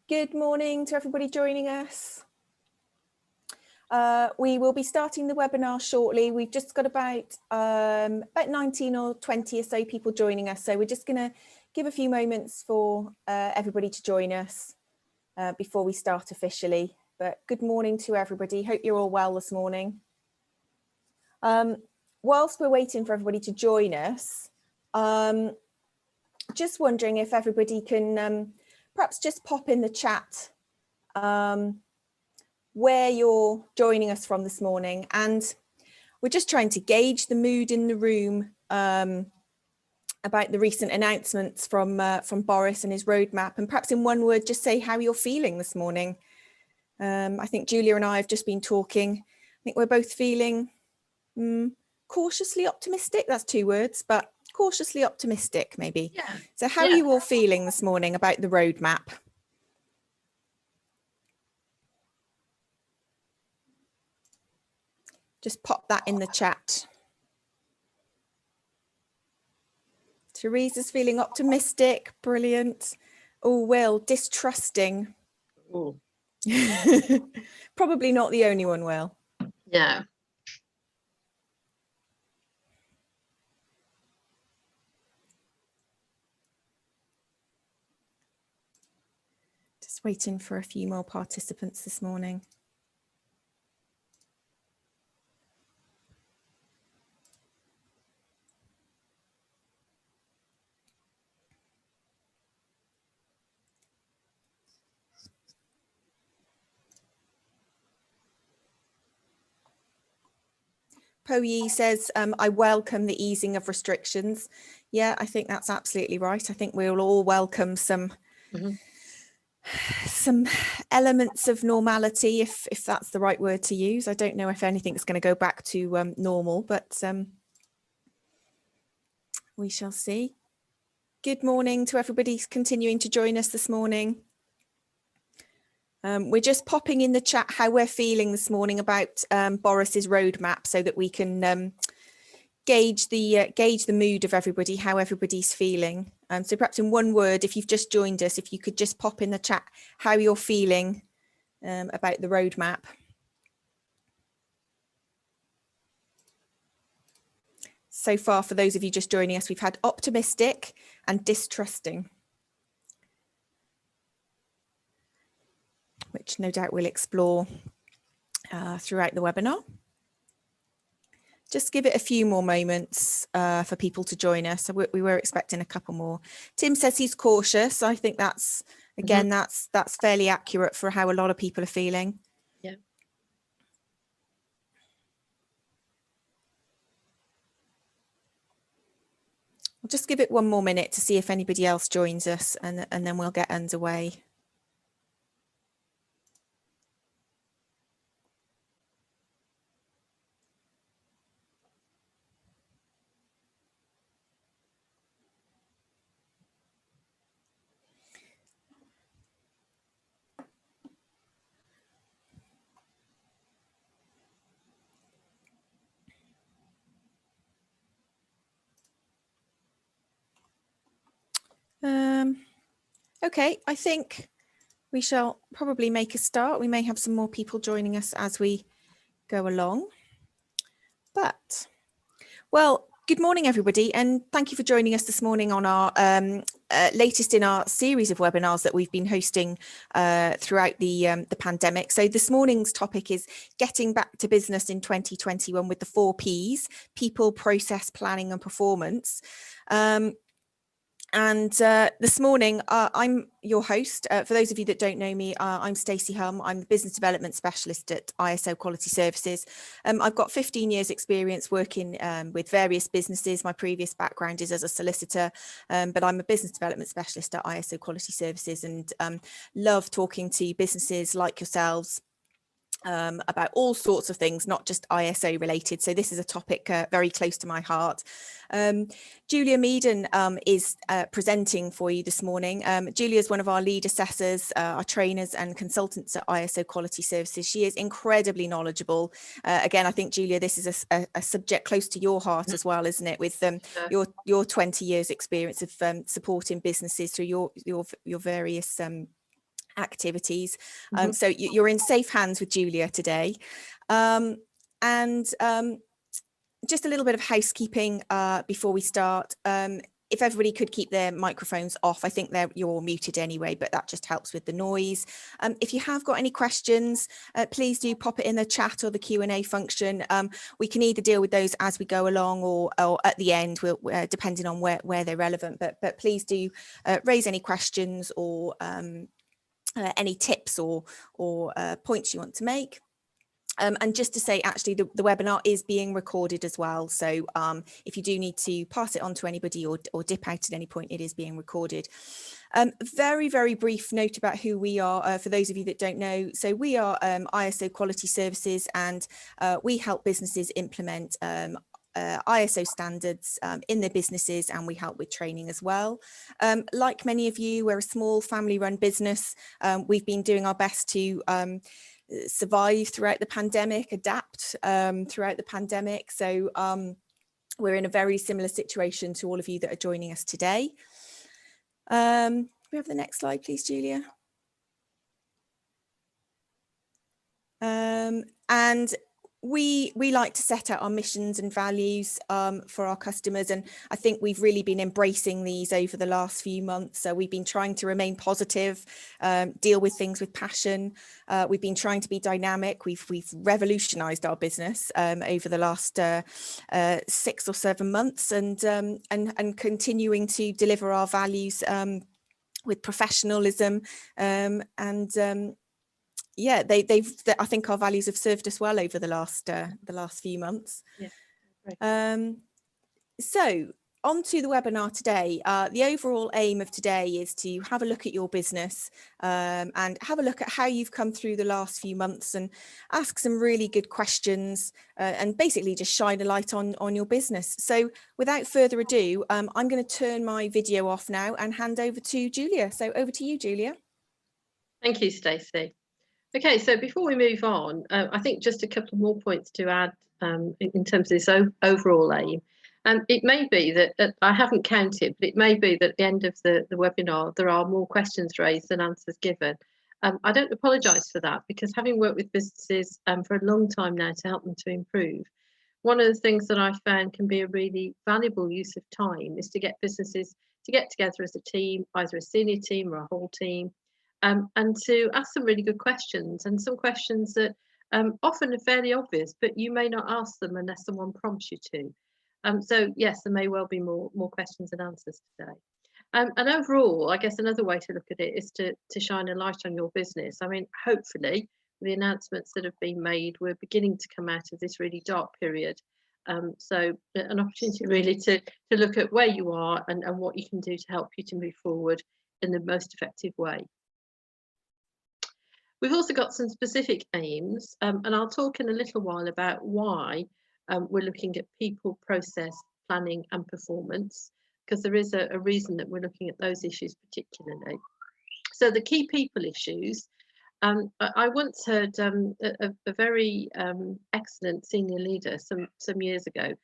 Good morning to everybody joining us. We will be starting the webinar shortly. We've just got about 19 or 20 or so people joining us. So we're just going to give a few moments for everybody to join us before we start officially. But good morning to everybody. Hope you're all well this morning. Whilst we're waiting for everybody to join us, just wondering if everybody can perhaps just pop in the chat where you're joining us from this morning, and we're just trying to gauge the mood in the room about the recent announcements from Boris and his roadmap, and perhaps in one word just say how you're feeling this morning. I think Julia and I have just been talking. I think we're both feeling cautiously optimistic. That's two words, but cautiously optimistic maybe. Yeah. So how are you all feeling this morning about the roadmap? Just pop that in the chat. Teresa's feeling optimistic. Brilliant. Oh, Will, distrusting. Ooh. Probably not the only one, Will. Yeah. Just waiting for a few more participants this morning. Poyi says, I welcome the easing of restrictions. Yeah, I think that's absolutely right. I think we'll all welcome some elements of normality, if that's the right word to use. I don't know if anything's going to go back to normal, but we shall see. Good morning to everybody continuing to join us this morning. We're just popping in the chat how we're feeling this morning about Boris's roadmap, so that we can gauge the mood of everybody, how everybody's feeling. So perhaps in one word, if you've just joined us, if you could just pop in the chat how you're feeling about the roadmap. So far, for those of you just joining us, we've had optimistic and distrusting, which no doubt we'll explore throughout the webinar. Just give it a few more moments for people to join us. So we were expecting a couple more. Tim says he's cautious. I think that's, again, that's fairly accurate for how a lot of people are feeling. Yeah. I'll just give it one more minute to see if anybody else joins us, and then we'll get underway. Okay, I think we shall probably make a start. We may have some more people joining us as we go along. But, well, good morning, everybody, and thank you for joining us this morning on our latest in our series of webinars that we've been hosting throughout the pandemic. So this morning's topic is getting back to business in 2021 with the 4P's: people, process, planning and performance. And this morning, I'm your host. For those of you that don't know me, I'm Stacey Hum. I'm the Business Development Specialist at ISO Quality Services. I've got 15 years experience working with various businesses. My previous background is as a solicitor, but I'm a Business Development Specialist at ISO Quality Services, and love talking to businesses like yourselves about all sorts of things, not just ISO related. So this is a topic very close to my heart. Julia Meaden is presenting for you this morning. Julia is one of our lead assessors, our trainers and consultants at ISO Quality Services. She is incredibly knowledgeable. Again, I think, Julia, this is a subject close to your heart as well, isn't it? With your 20 years experience of supporting businesses through your various activities. Mm-hmm. So you're in safe hands with Julia today. And just a little bit of housekeeping before we start. If everybody could keep their microphones off, I think you're all muted anyway, but that just helps with the noise. If you have got any questions, please do pop it in the chat or the Q&A function. We can either deal with those as we go along or at the end, depending on where they're relevant. But please do raise any questions or any tips or points you want to make. And just to say, actually, the webinar is being recorded as well. So if you do need to pass it on to anybody or dip out at any point, it is being recorded. Very, very brief note about who we are for those of you that don't know. So we are ISO Quality Services, and we help businesses implement ISO standards in their businesses, and we help with training as well. Like many of you, we're a small family-run business. We've been doing our best to survive throughout the pandemic, adapt throughout the pandemic. So we're in a very similar situation to all of you that are joining us today. Can we have the next slide, please, Julia? And we like to set out our missions and values for our customers, and I think we've really been embracing these over the last few months. So we've been trying to remain positive, deal with things with passion. We've been trying to be dynamic. We've revolutionized our business over the last 6 or 7 months, and continuing to deliver our values with professionalism yeah, I think our values have served us well over the last few months. Yeah. So on to the webinar today. The overall aim of today is to have a look at your business and have a look at how you've come through the last few months, and ask some really good questions and basically just shine a light on your business. So without further ado, I'm going to turn my video off now and hand over to Julia. So over to you, Julia. Thank you, Stacey. Okay, so before we move on, I think just a couple more points to add in terms of this overall aim. It may be that I haven't counted, but it may be that at the end of the webinar, there are more questions raised than answers given. I don't apologise for that, because having worked with businesses for a long time now to help them to improve, one of the things that I found can be a really valuable use of time is to get businesses to get together as a team, either a senior team or a whole team, and to ask some really good questions, and some questions that often are fairly obvious, but you may not ask them unless someone prompts you to. So yes, there may well be more questions and answers today. And overall, I guess another way to look at it is to shine a light on your business. I mean, hopefully, the announcements that have been made, we're beginning to come out of this really dark period. So an opportunity really to look at where you are and what you can do to help you to move forward in the most effective way. We've also got some specific aims, and I'll talk in a little while about why we're looking at people, process, planning and performance, because there is a reason that we're looking at those issues particularly. So the key people issues, I once heard a very excellent senior leader some years ago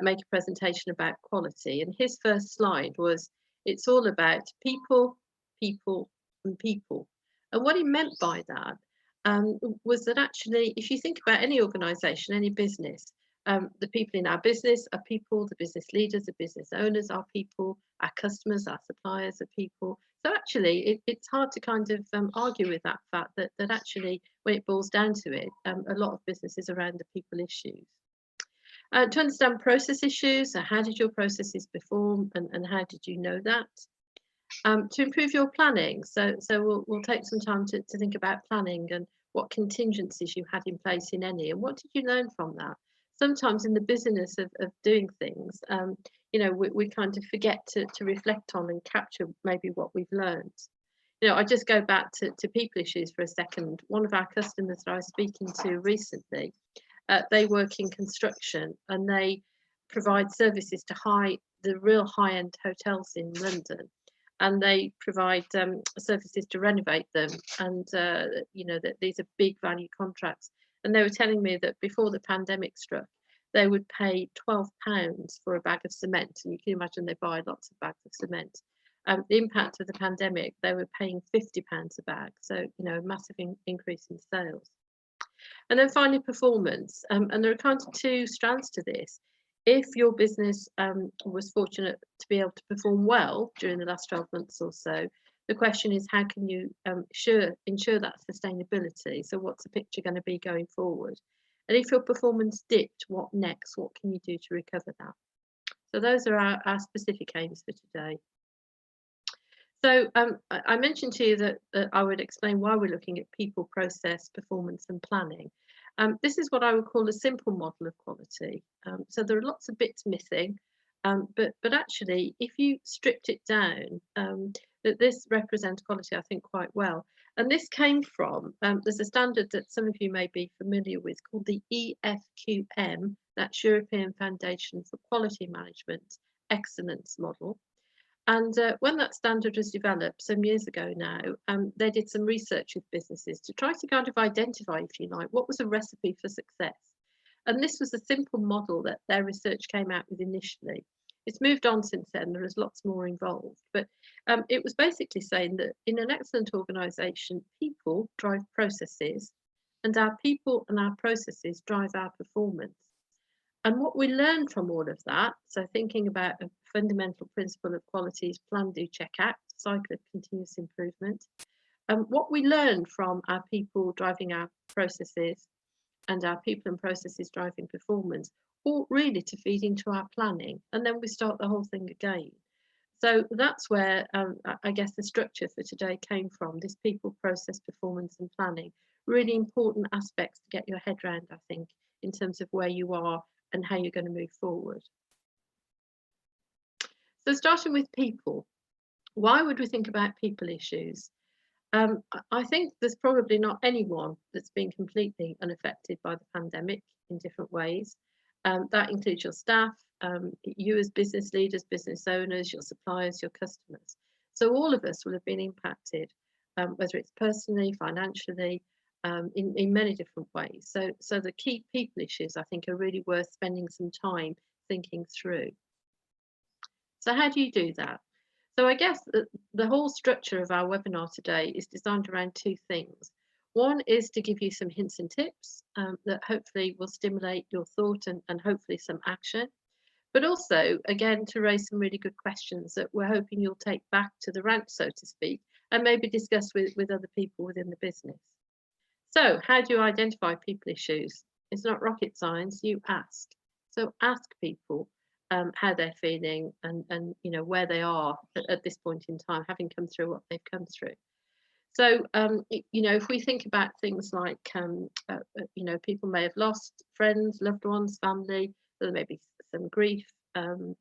make a presentation about quality, and his first slide was, it's all about people, people and people. And what he meant by that was that actually, if you think about any organisation, any business, the people in our business are people, the business leaders, the business owners are people, our customers, our suppliers are people. So actually, it's hard to kind of argue with that fact that actually, when it boils down to it, a lot of businesses around the people issues. To understand process issues, so how did your processes perform, and how did you know that? To improve your planning, so we'll take some time to think about planning and what contingencies you had in place, in any, and what did you learn from that? Sometimes in the busyness of doing things, you know, we kind of forget to reflect on and capture maybe what we've learned. You know, I just go back to people issues for a second. One of our customers that I was speaking to recently, they work in construction, and they provide services to the real high-end hotels in London. And they provide services to renovate them, and you know, that these are big value contracts. And they were telling me that before the pandemic struck, they would pay £12 for a bag of cement, and you can imagine they buy lots of bags of cement. the impact of the pandemic, they were paying £50 a bag. So, you know, a massive increase in sales. And then finally, performance. And there are kind of two strands to this. If your business was fortunate to be able to perform well during the last 12 months or so, the question is, how can you ensure that sustainability? So what's the picture going to be going forward? And if your performance dipped, what next? What can you do to recover that? So those are our specific aims for today. So I mentioned to you that I would explain why we're looking at people, process, performance and planning. This is what I would call a simple model of quality. So there are lots of bits missing, but actually, if you stripped it down, that this represents quality, I think, quite well. And this came from, there's a standard that some of you may be familiar with called the EFQM, that's European Foundation for Quality Management Excellence Model. And when that standard was developed some years ago now, they did some research with businesses to try to kind of identify, if you like, what was a recipe for success. And this was a simple model that their research came out with initially. It's moved on since then, there is lots more involved. But it was basically saying that in an excellent organisation, people drive processes, and our people and our processes drive our performance. And what we learned from all of that, so thinking about a fundamental principle of quality is plan, do, check, act, cycle of continuous improvement. What we learned from our people driving our processes and our people and processes driving performance ought really to feed into our planning, and then we start the whole thing again. So that's where I guess the structure for today came from, this people, process, performance and planning. Really important aspects to get your head around, I think, in terms of where you are and how you're going to move forward. So starting with people, why would we think about people issues? I think there's probably not anyone that's been completely unaffected by the pandemic in different ways. That includes your staff, you as business leaders, business owners, your suppliers, your customers. So all of us will have been impacted, whether it's personally, financially, in many different ways. So the key people issues, I think, are really worth spending some time thinking through. So how do you do that? So I guess the whole structure of our webinar today is designed around two things. One is to give you some hints and tips that hopefully will stimulate your thought and hopefully some action. But also, again, to raise some really good questions that we're hoping you'll take back to the ranch, so to speak, and maybe discuss with other people within the business. So how do you identify people issues? It's not rocket science, you ask. So ask people how they're feeling and you know where they are at this point in time, having come through what they've come through. So you know, if we think about things like you know, people may have lost friends, loved ones, family, there may be some grief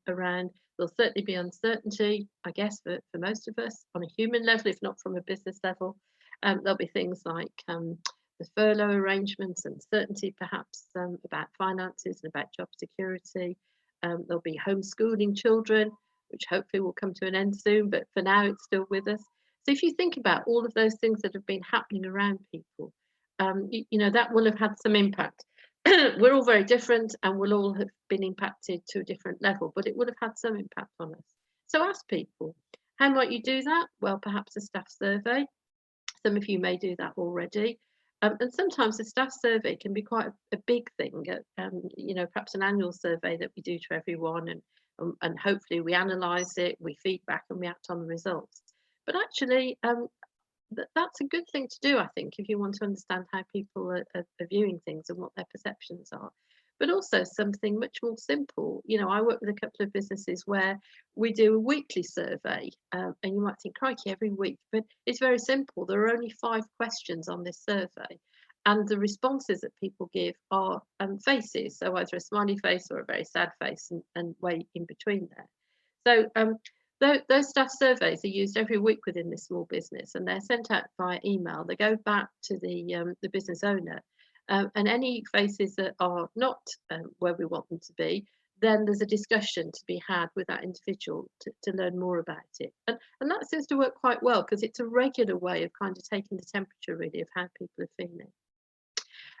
around. There'll certainly be uncertainty, I guess, for most of us on a human level, if not from a business level. There'll be things like the furlough arrangements, uncertainty perhaps about finances and about job security. There'll be homeschooling children, which hopefully will come to an end soon, but for now it's still with us. So if you think about all of those things that have been happening around people, you know, that will have had some impact. We're all very different and we'll all have been impacted to a different level, but it would have had some impact on us. So ask people, how might you do that? Well, perhaps a staff survey. Some of you may do that already. And sometimes a staff survey can be quite a big thing, you know, perhaps an annual survey that we do to everyone, and hopefully we analyse it, we feedback and we act on the results. But actually, that's a good thing to do, I think, if you want to understand how people are viewing things and what their perceptions are. But also something much more simple. You know, I work with a couple of businesses where we do a weekly survey, and you might think, crikey, every week, but it's very simple. There are only 5 questions on this survey, and the responses that people give are faces, so either a smiley face or a very sad face, and way in between there. So those staff surveys are used every week within this small business, and they're sent out via email. They go back to the business owner. And any faces that are not where we want them to be, then there's a discussion to be had with that individual to learn more about it. And that seems to work quite well, because it's a regular way of kind of taking the temperature really of how people are feeling.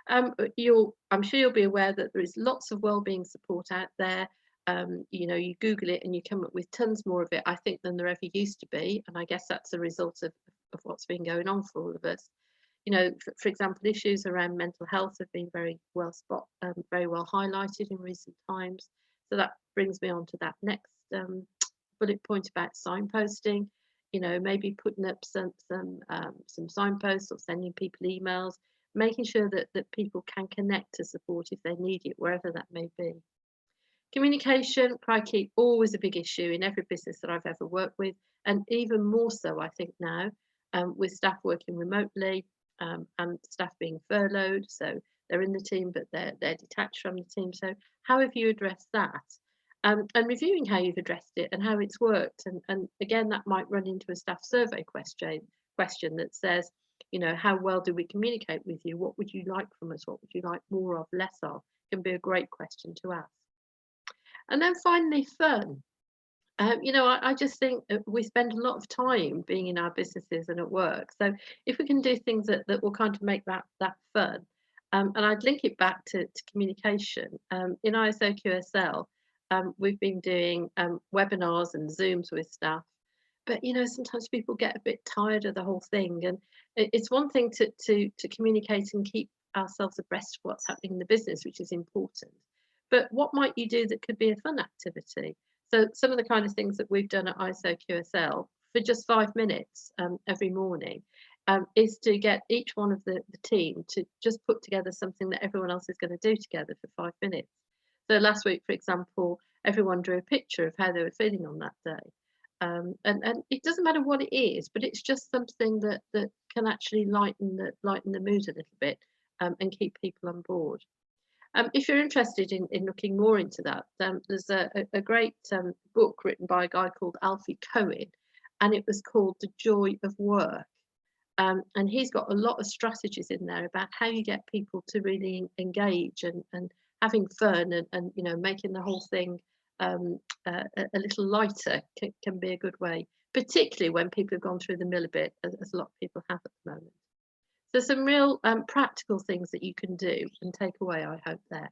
I'm sure you'll be aware that there is lots of wellbeing support out there. You know, you Google it and you come up with tons more of it, I think, than there ever used to be. And I guess that's a result of what's been going on for all of us. You know, for example, issues around mental health have been very well highlighted in recent times. So that brings me on to that next bullet point about signposting. You know, maybe putting up some signposts or sending people emails, making sure that people can connect to support if they need it, wherever that may be. Communication, crikey, always a big issue in every business that I've ever worked with, and even more so, I think, now, with staff working remotely, and staff being furloughed, so they're in the team but they're detached from the team. So how have you addressed that? And reviewing how you've addressed it and how it's worked. And again, that might run into a staff survey question that says, you know, how well do we communicate with you? What would you like from us? What would you like more of, less of? Can be a great question to ask. And then finally, fun. You know, I just think we spend a lot of time being in our businesses and at work. So if we can do things that will kind of make that fun, and I'd link it back to communication. In ISO QSL, we've been doing webinars and Zooms with staff. But, you know, sometimes people get a bit tired of the whole thing. And it's one thing to communicate and keep ourselves abreast of what's happening in the business, which is important. But what might you do that could be a fun activity? So some of the kind of things that we've done at ISO QSL for just 5 minutes every morning is to get each one of the team to just put together something that everyone else is going to do together for 5 minutes. So last week, for example, everyone drew a picture of how they were feeling on that day. And it doesn't matter what it is, but it's just something that can actually lighten the mood a little bit and keep people on board. If you're interested in looking more into that, there's a great book written by a guy called Alfie Cohen, and it was called The Joy of Work. And he's got a lot of strategies in there about how you get people to really engage and having fun and you know, making the whole thing a little lighter can be a good way, particularly when people have gone through the mill a bit, as a lot of people have at the moment. So some real practical things that you can do and take away, I hope, there.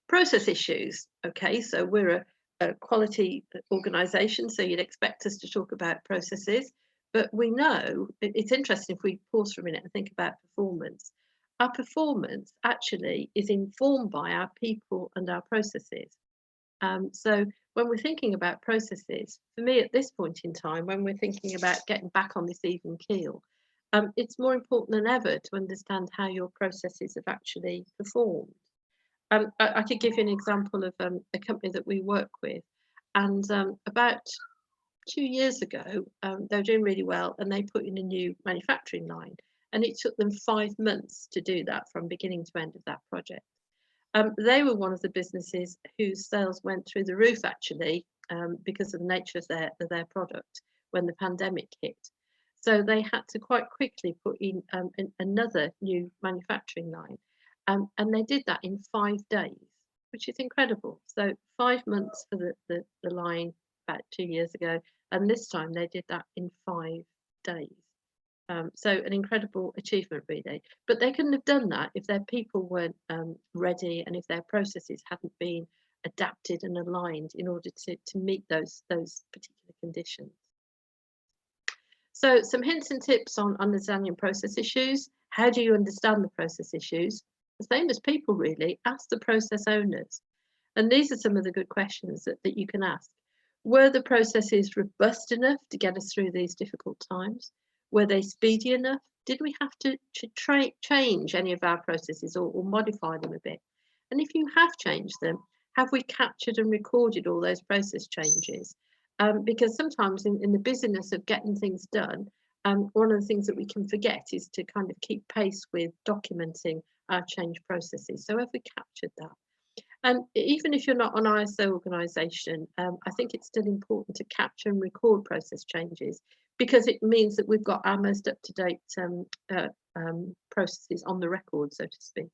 Process issues. Okay, so we're a quality organisation, so you'd expect us to talk about processes, but we know, it's interesting if we pause for a minute and think about performance. Our performance actually is informed by our people and our processes. So when we're thinking about processes, for me at this point in time, when we're thinking about getting back on this even keel, it's more important than ever to understand how your processes have actually performed. I could give you an example of a company that we work with, and about 2 years ago, they were doing really well and they put in a new manufacturing line, and it took them 5 months to do that from beginning to end of that project. They were one of the businesses whose sales went through the roof actually because of the nature of their product when the pandemic hit. So they had to quite quickly put in another new manufacturing line. And they did that in 5 days, which is incredible. So 5 months for the line about 2 years ago, and this time they did that in 5 days. So an incredible achievement, really. But they couldn't have done that if their people weren't ready and if their processes hadn't been adapted and aligned in order to meet those particular conditions. So some hints and tips on understanding process issues. How do you understand the process issues? The same as people, really. Ask the process owners. And these are some of the good questions that you can ask. Were the processes robust enough to get us through these difficult times? Were they speedy enough? Did we have to change any of our processes or modify them a bit? And if you have changed them, have we captured and recorded all those process changes? Because sometimes in the busyness of getting things done, one of the things that we can forget is to kind of keep pace with documenting our change processes. So have we captured that? And even if you're not an ISO organisation, I think it's still important to capture and record process changes because it means that we've got our most up-to-date processes on the record, so to speak.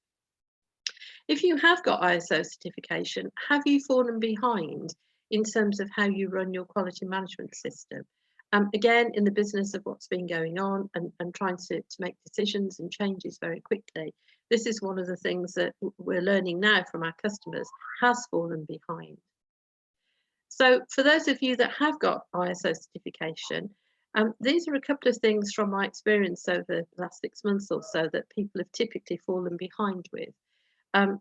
If you have got ISO certification, have you fallen behind in terms of how you run your quality management system? Again, in the business of what's been going on and trying to make decisions and changes very quickly, this is one of the things that we're learning now from our customers has fallen behind. So for those of you that have got ISO certification, these are a couple of things from my experience over the last 6 months or so that people have typically fallen behind with.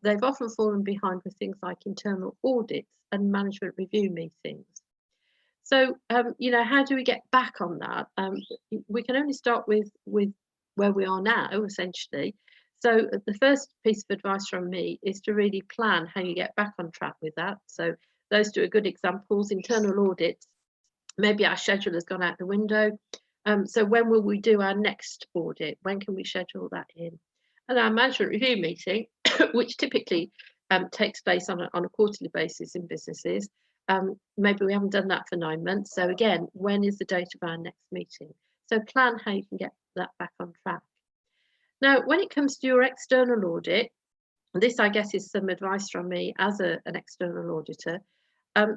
They've often fallen behind with things like internal audits and management review meetings. So, how do we get back on that? We can only start with where we are now, essentially. So the first piece of advice from me is to really plan how you get back on track with that. So those two are good examples. Internal audits, maybe our schedule has gone out the window. So when will we do our next audit? When can we schedule that in? And our management review meeting, which typically takes place on a quarterly basis in businesses, maybe we haven't done that for 9 months. So again, when is the date of our next meeting? So plan how you can get that back on track. Now, when it comes to your external audit, this I guess is some advice from me as an external auditor.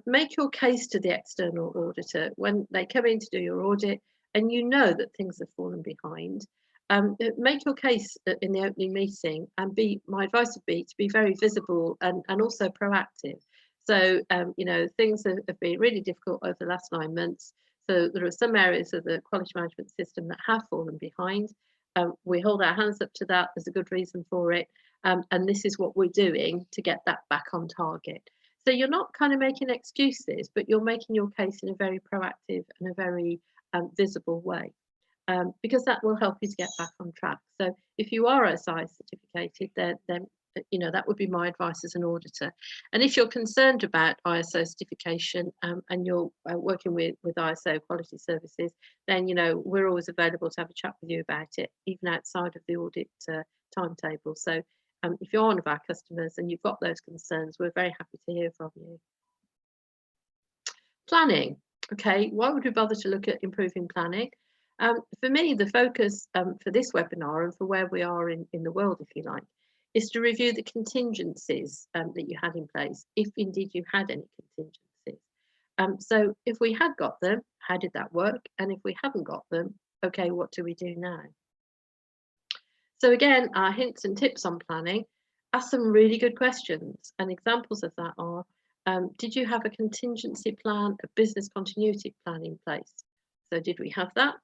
Make your case to the external auditor when they come in to do your audit and you know that things have fallen behind. Make your case in the opening meeting, and my advice would be to be very visible and also proactive. So, things have been really difficult over the last 9 months. So there are some areas of the quality management system that have fallen behind. We hold our hands up to that. There's a good reason for it. And this is what we're doing to get that back on target. So you're not kind of making excuses, but you're making your case in a very proactive and a very visible way, because that will help you to get back on track. So if you are SI certificated, then that would be my advice as an auditor. And if you're concerned about ISO certification and you're working with ISO quality services, then we're always available to have a chat with you about it, even outside of the audit timetable. So if you're one of our customers and you've got those concerns, we're very happy to hear from you. Planning. Okay, why would we bother to look at improving planning? For me, the focus for this webinar and for where we are in the world, if you like, is to review the contingencies that you had in place, if indeed you had any contingencies. So if we had got them, how did that work? And if we haven't got them, okay, what do we do now? So again, our hints and tips on planning, ask some really good questions. And examples of that are, did you have a contingency plan, a business continuity plan in place? So did we have that?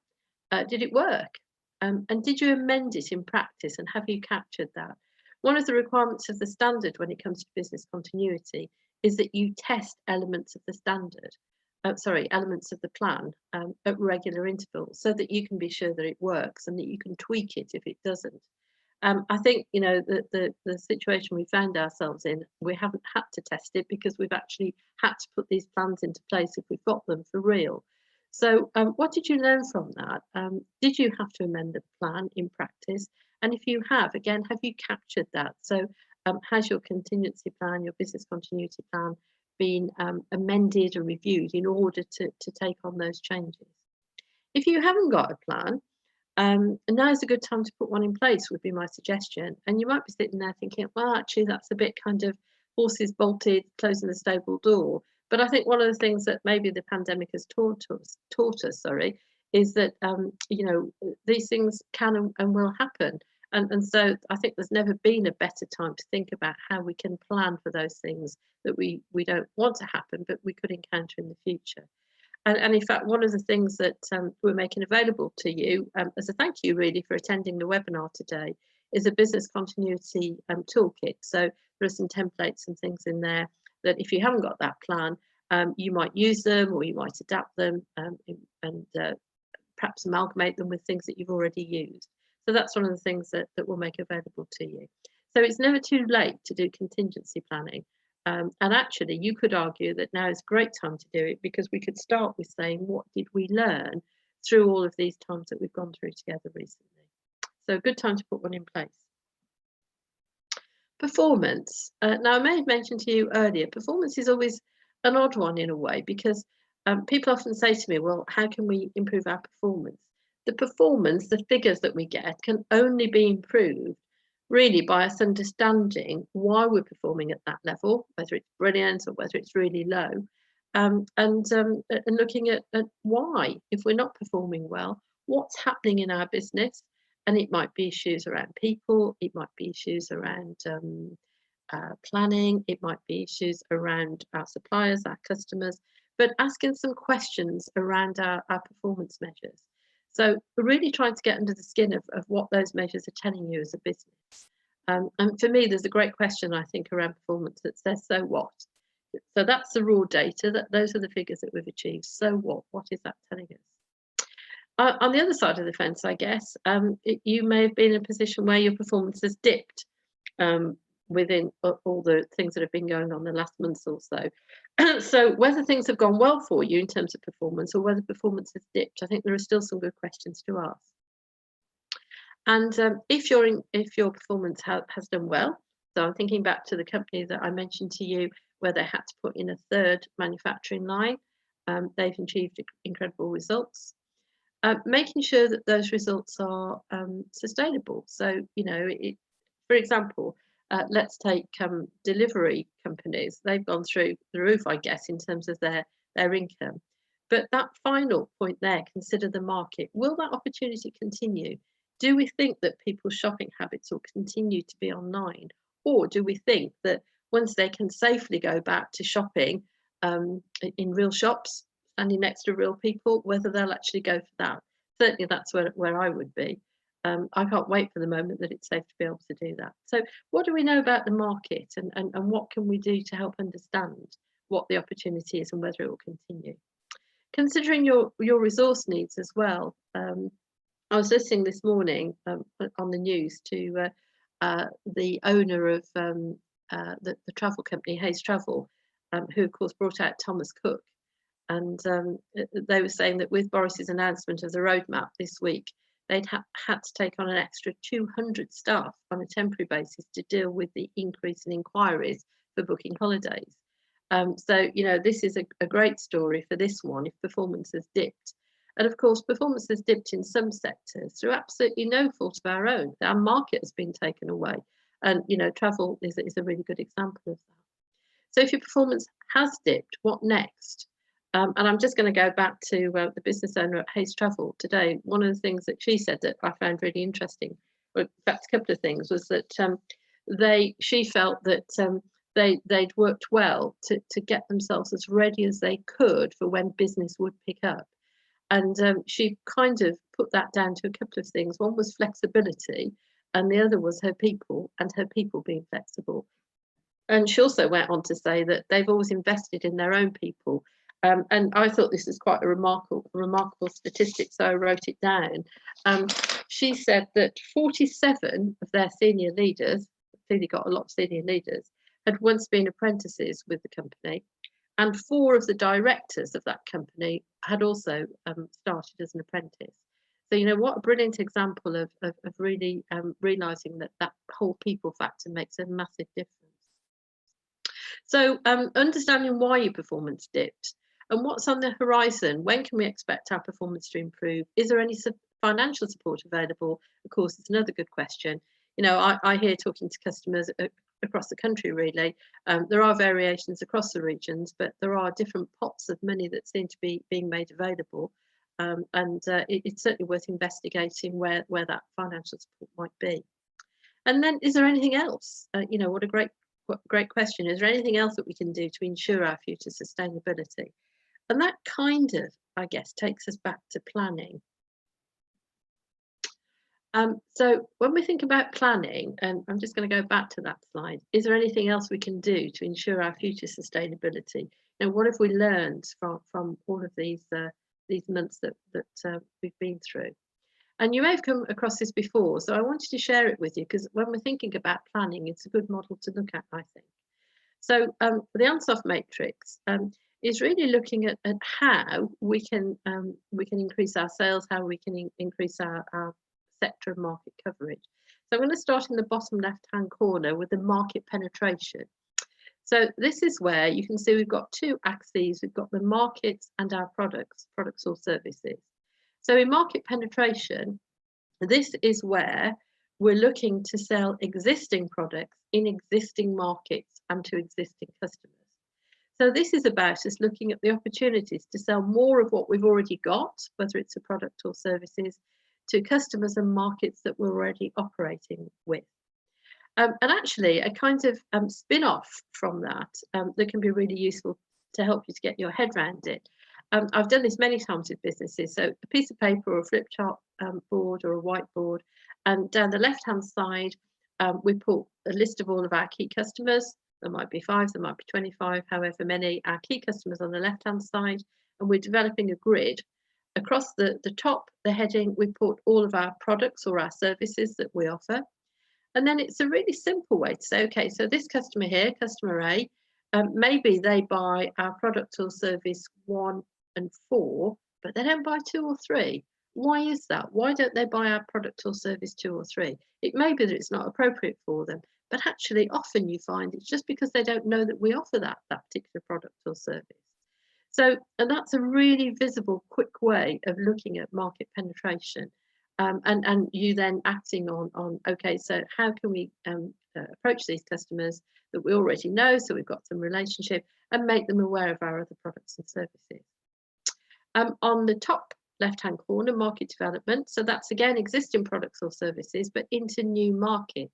Did it work? And did you amend it in practice, and have you captured that? One of the requirements of the standard when it comes to business continuity is that you test elements of the standard, elements of the plan at regular intervals, so that you can be sure that it works and that you can tweak it if it doesn't. I think the situation we found ourselves in, we haven't had to test it because we've actually had to put these plans into place if we've got them for real. So what did you learn from that? Did you have to amend the plan in practice? And if you have, again, have you captured that? So has your contingency plan, your business continuity plan, been amended or reviewed in order to take on those changes? If you haven't got a plan, now is a good time to put one in place, would be my suggestion. And you might be sitting there thinking, well, actually, that's a bit kind of horses bolted, closing the stable door. But I think one of the things that maybe the pandemic has taught us, is that these things can and will happen. And so I think there's never been a better time to think about how we can plan for those things that we don't want to happen, but we could encounter in the future. And in fact, one of the things that we're making available to you as a thank you really for attending the webinar today is a business continuity toolkit. So there are some templates and things in there that if you haven't got that plan, you might use them, or you might adapt them and perhaps amalgamate them with things that you've already used. So that's one of the things that we'll make available to you. So it's never too late to do contingency planning. And actually, you could argue that now is a great time to do it, because we could start with saying, what did we learn through all of these times that we've gone through together recently? So a good time to put one in place. Performance. Now, I may have mentioned to you earlier, performance is always an odd one in a way, because people often say to me, well, how can we improve our performance? The performance, the figures that we get, can only be improved really by us understanding why we're performing at that level, whether it's brilliant or whether it's really low, and looking at why, if we're not performing well, what's happening in our business, And it might be issues around people, it might be issues around planning, it might be issues around our suppliers, our customers, but asking some questions around our performance measures. So we're really trying to get under the skin of what those measures are telling you as a business. And for me, there's a great question, I think, around performance that says, so what? So that's the raw data, those are the figures that we've achieved. So what? What is that telling us? On the other side of the fence, I guess, you may have been in a position where your performance has dipped within all the things that have been going on the last month or so. So whether things have gone well for you in terms of performance or whether performance has dipped, I think there are still some good questions to ask. And if your performance has done well, so I'm thinking back to the company that I mentioned to you where they had to put in a third manufacturing line, they've achieved incredible results. Making sure that those results are sustainable. So, for example, let's take delivery companies. They've gone through the roof, I guess, in terms of their income. But that final point there, consider the market. Will that opportunity continue? Do we think that people's shopping habits will continue to be online? Or do we think that once they can safely go back to shopping in real shops, standing next to real people, whether they'll actually go for that? Certainly that's where I would be. I can't wait for the moment that it's safe to be able to do that. So what do we know about the market and what can we do to help understand what the opportunity is and whether it will continue? Considering your resource needs as well. I was listening this morning on the news to the owner of the travel company, Hayes Travel, who of course brought out Thomas Cook. And they were saying that with Boris's announcement of the roadmap this week, they'd had to take on an extra 200 staff on a temporary basis to deal with the increase in inquiries for booking holidays. So, this is a great story for this one if performance has dipped. And of course, performance has dipped in some sectors through absolutely no fault of our own. Our market has been taken away. And, travel is a really good example of that. So if your performance has dipped, what next? And I'm just going to go back to the business owner at Hayes Travel today. One of the things that she said that I found really interesting, or in fact, a couple of things, was that she felt that they'd worked well to get themselves as ready as they could for when business would pick up. And she kind of put that down to a couple of things. One was flexibility, and the other was her people and her people being flexible. And she also went on to say that they've always invested in their own people. And I thought this was quite a remarkable statistic, so I wrote it down. She said that 47 of their senior leaders, clearly got a lot of senior leaders, had once been apprentices with the company, and 4 of the directors of that company had also started as an apprentice. So, what a brilliant example of really realising that whole people factor makes a massive difference. So understanding why your performance dipped and what's on the horizon, when can we expect our performance to improve? Is there any financial support available? Of course, it's another good question. I hear talking to customers across the country, really. There are variations across the regions, but there are different pots of money that seem to be being made available. It's certainly worth investigating where that financial support might be. And then, is there anything else? What a great question. Is there anything else that we can do to ensure our future sustainability? And that kind of, I guess, takes us back to planning. So when we think about planning, and I'm just going to go back to that slide, is there anything else we can do to ensure our future sustainability? What have we learned from all of these months that we've been through? And you may have come across this before, so I wanted to share it with you because when we're thinking about planning, it's a good model to look at, I think. So the Ansoff matrix is really looking at how we can increase our sales, how we can increase our sector and market coverage. So I'm going to start in the bottom left-hand corner with the market penetration. So this is where you can see we've got 2 axes. We've got the markets and our products or services. So in market penetration, this is where we're looking to sell existing products in existing markets and to existing customers. So this is about us looking at the opportunities to sell more of what we've already got, whether it's a product or services, to customers and markets that we're already operating with. And actually, a kind of spin-off from that that can be really useful to help you to get your head around it. I've done this many times with businesses. So a piece of paper or a flip chart board or a whiteboard, and down the left-hand side, we put a list of all of our key customers. There might be 5, there might be 25, however many, our key customers on the left-hand side, and we're developing a grid. Across the top, the heading, we put all of our products or our services that we offer. And then it's a really simple way to say, okay, so this customer here, customer A, maybe they buy our product or service 1 and 4, but they don't buy 2 or 3. Why is that? Why don't they buy our product or service 2 or 3? It may be that it's not appropriate for them, but actually often you find it's just because they don't know that we offer that particular product or service. So, and that's a really visible, quick way of looking at market penetration. And you then acting on okay, so how can we approach these customers that we already know, so we've got some relationship, and make them aware of our other products and services. On the top left-hand corner, market development. So that's again existing products or services, but into new markets.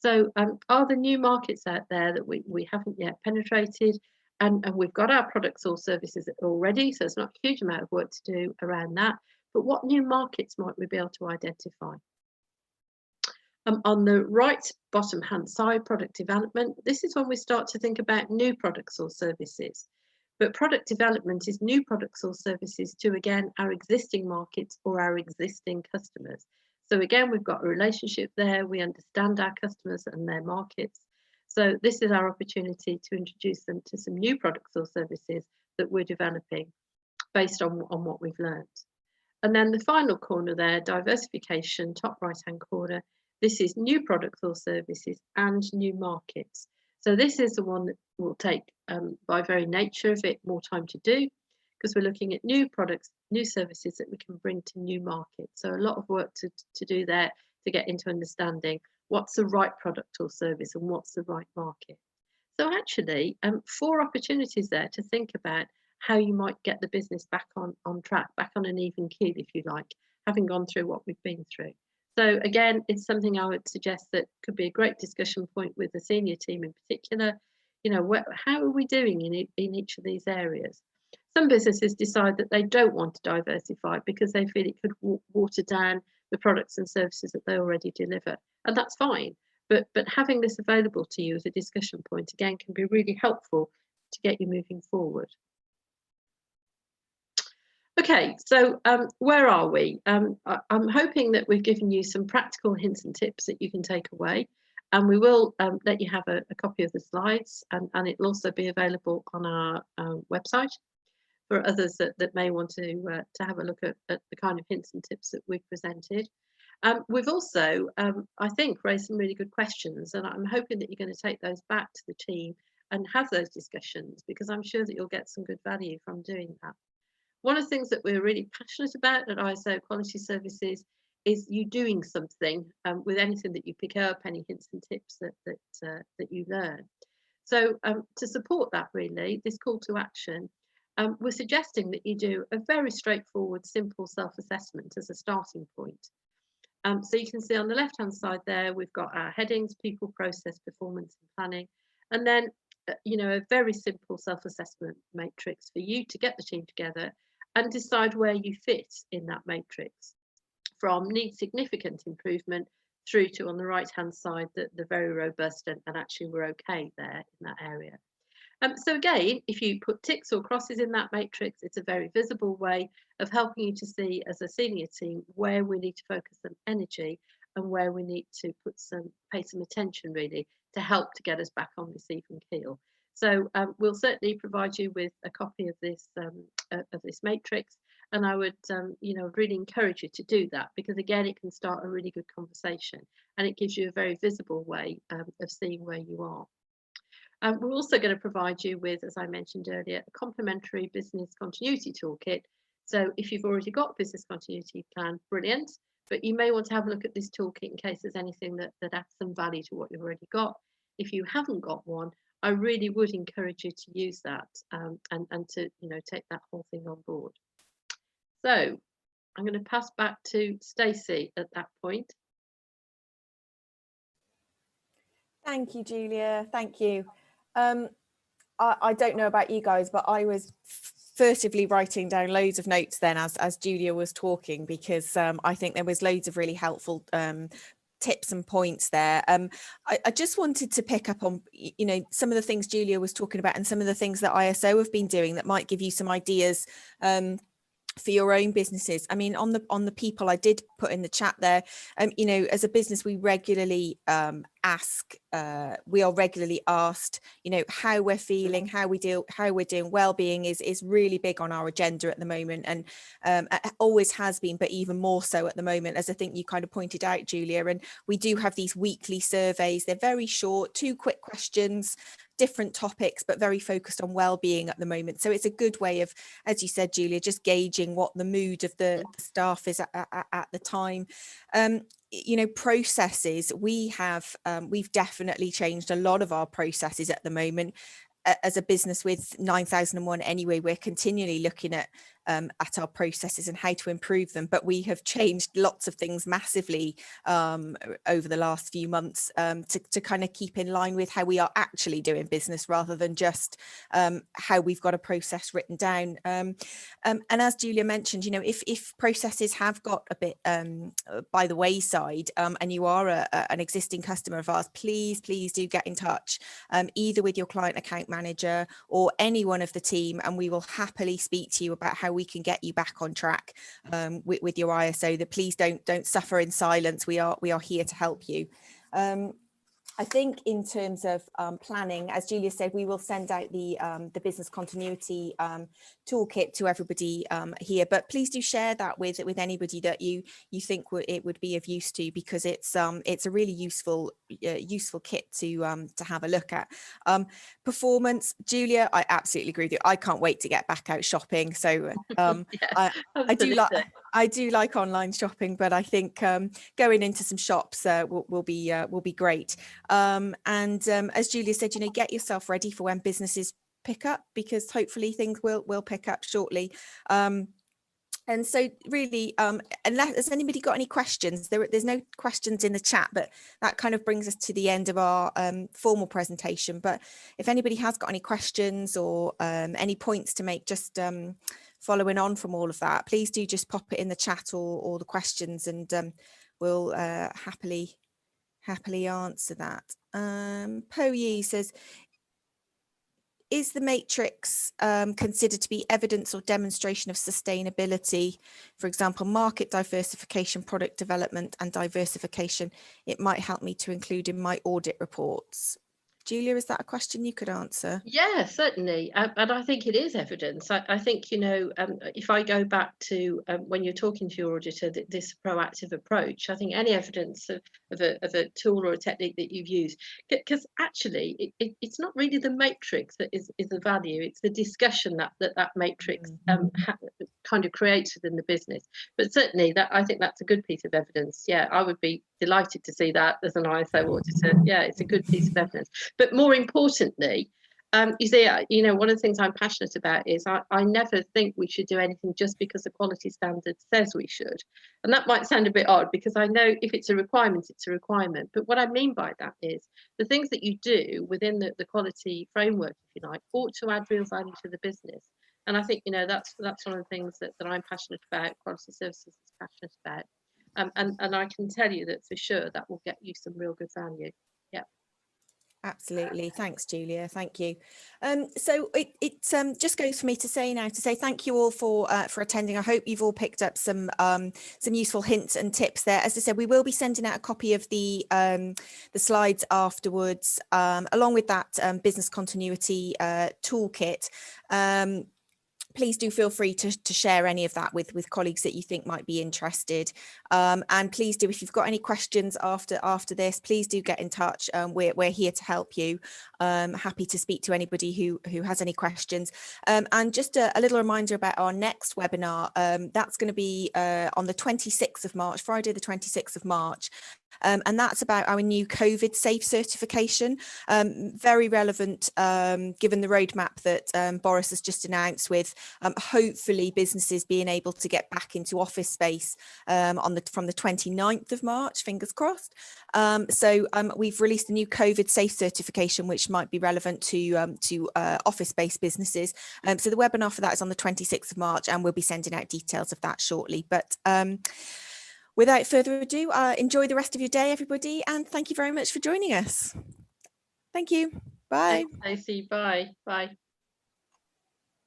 So are there new markets out there that we haven't yet penetrated? And we've got our products or services already, so it's not a huge amount of work to do around that. But what new markets might we be able to identify? On the right bottom hand side, product development, this is when we start to think about new products or services. But product development is new products or services to, again, our existing markets or our existing customers. So again, we've got a relationship there. We understand our customers and their markets. So this is our opportunity to introduce them to some new products or services that we're developing based on what we've learned. And then the final corner there, diversification, top right-hand corner, this is new products or services and new markets. So this is the one that will take, by very nature of it, more time to do, because we're looking at new products, new services that we can bring to new markets. So a lot of work to do there to get into understanding what's the right product or service and what's the right market. So actually, 4 opportunities there to think about how you might get the business back on track, back on an even keel, if you like, having gone through what we've been through. So again, it's something I would suggest that could be a great discussion point with the senior team in particular. You know, how are we doing in each of these areas? Some businesses decide that they don't want to diversify because they feel it could water down the products and services that they already deliver, and that's fine. But having this available to you as a discussion point, again, can be really helpful to get you moving forward. Okay, so where are we? I'm hoping that we've given you some practical hints and tips that you can take away, and we will let you have a copy of the slides, and it'll also be available on our website for others that may want to have a look at the kind of hints and tips that we've presented. We've also, I think, raised some really good questions, and I'm hoping that you're going to take those back to the team and have those discussions, because I'm sure that you'll get some good value from doing that. One of the things that we're really passionate about at ISO Quality Services is you doing something with anything that you pick up, any hints and tips that you learn. So to support that, really, this call to action, we're suggesting that you do a very straightforward, simple self-assessment as a starting point. So you can see on the left-hand side there, we've got our headings, people, process, performance, and planning, and then a very simple self-assessment matrix for you to get the team together and decide where you fit in that matrix, from need significant improvement through to, on the right hand side, the very robust and actually we're okay there in that area. So again, if you put ticks or crosses in that matrix, it's a very visible way of helping you to see as a senior team where we need to focus some energy and where we need to pay some attention, really, to help to get us back on this even keel. So we'll certainly provide you with a copy of this matrix, and I would really encourage you to do that, because again, it can start a really good conversation and it gives you a very visible way of seeing where you are. We're also going to provide you with, as I mentioned earlier, a complementary business continuity toolkit. So if you've already got a business continuity plan, brilliant, but you may want to have a look at this toolkit in case there's anything that adds some value to what you've already got. If you haven't got one, I really would encourage you to use that and to take that whole thing on board. So I'm going to pass back to Stacey at that point. Thank you, Julia. Thank you. I don't know about you guys, but I was furtively writing down loads of notes then as Julia was talking, because I think there was loads of really helpful tips and points there. I just wanted to pick up on, you know, some of the things Julia was talking about and some of the things that ISO have been doing that might give you some ideas for your own businesses. I mean, on the people I did put in the chat there, you know, as a business, we regularly we are regularly asked, you know, how we're feeling, how we're doing. Well-being is really big on our agenda at the moment, and always has been, but even more so at the moment, as I think you kind of pointed out, Julia. And we do have these weekly surveys. They're very short, 2 quick questions, different topics, but very focused on well-being at the moment. So it's a good way of, as you said, Julia, just gauging what the mood of the staff is at the time. You know, processes, we've definitely changed a lot of our processes at the moment. As a business with 9001 anyway, we're continually looking at our processes and how to improve them, but we have changed lots of things massively over the last few months to kind of keep in line with how we are actually doing business, rather than just how we've got a process written down. And as Julia mentioned, you know, if processes have got a bit by the wayside, and you are an existing customer of ours, please do get in touch, either with your client account manager or any one of the team, and we will happily speak to you about how we can get you back on track with your ISO. That please don't suffer in silence. We are here to help you. I think in terms of planning, as Julia said, we will send out the business continuity toolkit to everybody here, but please do share that with anybody that you think it would be of use to, because it's a really useful kit to have a look at. Performance, Julia, I absolutely agree with you. I can't wait to get back out shopping. So Yeah, I do like online shopping, but I think going into some shops will be great. And as Julia said, you know, get yourself ready for when businesses pick up, because hopefully things will pick up shortly. And so really, unless has anybody got any questions, there's no questions in the chat, but that kind of brings us to the end of our formal presentation. But if anybody has got any questions or any points to make, just following on from all of that, please do just pop it in the chat or the questions, and we'll happily answer that. Po Yi says, is the matrix considered to be evidence or demonstration of sustainability? For example, market diversification, product development and diversification. It might help me to include in my audit reports. Julia, is that a question you could answer? Yeah, certainly. And I think it is evidence. I think, you know, if I go back to when you're talking to your auditor, this proactive approach, I think any evidence of a tool or a technique that you've used, because actually it's not really the matrix that is the value, it's the discussion that matrix kind of creates within the business. But certainly that, I think that's a good piece of evidence. Yeah, I would be delighted to see that as an ISO auditor. Yeah, it's a good piece of evidence. But more importantly, you see, you know, one of the things I'm passionate about is I never think we should do anything just because the quality standard says we should. And that might sound a bit odd, because I know if it's a requirement, it's a requirement. But what I mean by that is the things that you do within the quality framework, if you like, ought to add real value to the business. And I think, you know, that's one of the things that I'm passionate about, quality services is passionate about. And I can tell you that for sure that will get you some real good value. Yeah. Absolutely. Thanks, Julia. Thank you. So it just goes for me to say thank you all for attending. I hope you've all picked up some useful hints and tips there. As I said, we will be sending out a copy of the slides afterwards, along with that business continuity toolkit. Please do feel free to share any of that with colleagues that you think might be interested. And please do, if you've got any questions after this, please do get in touch. We're here to help you. Happy to speak to anybody who has any questions. And just a little reminder about our next webinar. That's going to be on the 26th of March, Friday the 26th of March. And that's about our new COVID safe certification. Very relevant given the roadmap that Boris has just announced, with hopefully businesses being able to get back into office space from the 29th of March, fingers crossed. So we've released a new COVID safe certification, which might be relevant to office-based businesses. So the webinar for that is on the 26th of March, and we'll be sending out details of that shortly. But without further ado, enjoy the rest of your day, everybody, and thank you very much for joining us. Thank you. Bye. Thanks, Stacey. Bye. Bye.